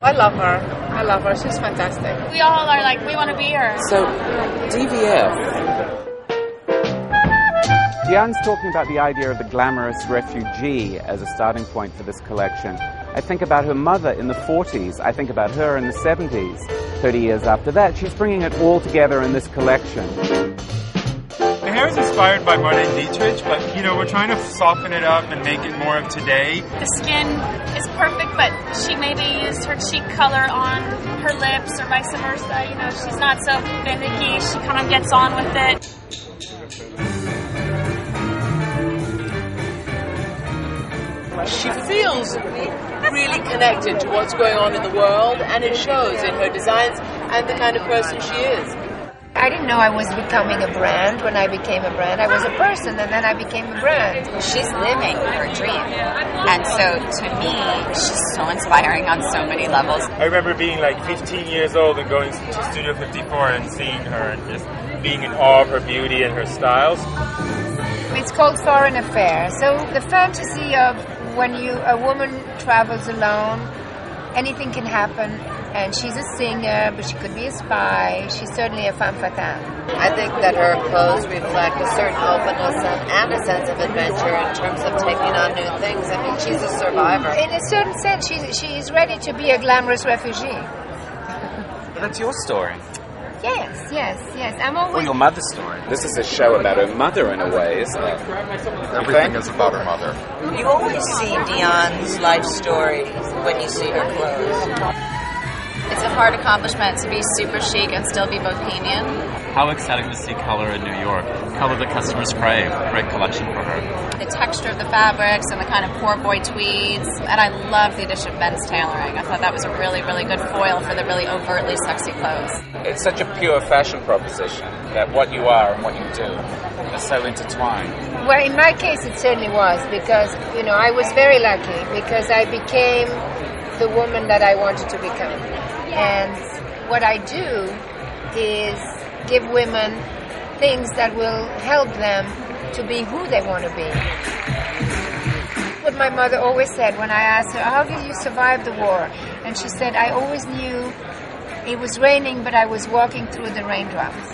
I love her. I love her. She's fantastic. We all are like, we want to be her. So, DVF. Diane's talking about the idea of the glamorous refugee as a starting point for this collection. I think about her mother in the 40s. I think about her in the 70s. 30 years after that, she's bringing it all together in this collection. The hair is inspired by Marlene Dietrich, but, we're trying to soften it up and make it more of today. The skin is perfect, but she maybe used her cheek color on her lips or vice versa. She's not so finicky. She kind of gets on with it. She feels really connected to what's going on in the world, and it shows in her designs and the kind of person she is. I didn't know I was becoming a brand when I became a brand. I was a person, and then I became a brand. She's living her dream. And so, to me, she's so inspiring on so many levels. I remember being like 15 years old and going to Studio 54 and seeing her and just being in awe of her beauty and her styles. It's called Foreign Affair. So the fantasy of when a woman travels alone, anything can happen. And she's a singer, but she could be a spy. She's certainly a femme fatale. I think that her clothes reflect a certain openness and a sense of adventure in terms of taking on new things. I mean, she's a survivor. In a certain sense, she's ready to be a glamorous refugee. But that's your story. Yes. I'm always... Or your mother's story. This is a show about her mother in a way, isn't it? Everything is about her mother. You always see Diane's life story when you see her clothes. It's a hard accomplishment to be super chic and still be bohemian. How exciting to see color in New York. Color the customers crave. Great collection for her. The texture of the fabrics and the kind of poor boy tweeds. And I love the addition of men's tailoring. I thought that was a really, really good foil for the really overtly sexy clothes. It's such a pure fashion proposition that what you are and what you do are so intertwined. Well, in my case, it certainly was because, I was very lucky because I became the woman that I wanted to become. And what I do is give women things that will help them to be who they want to be. What my mother always said when I asked her, how did you survive the war? And she said, I always knew it was raining, but I was walking through the raindrops.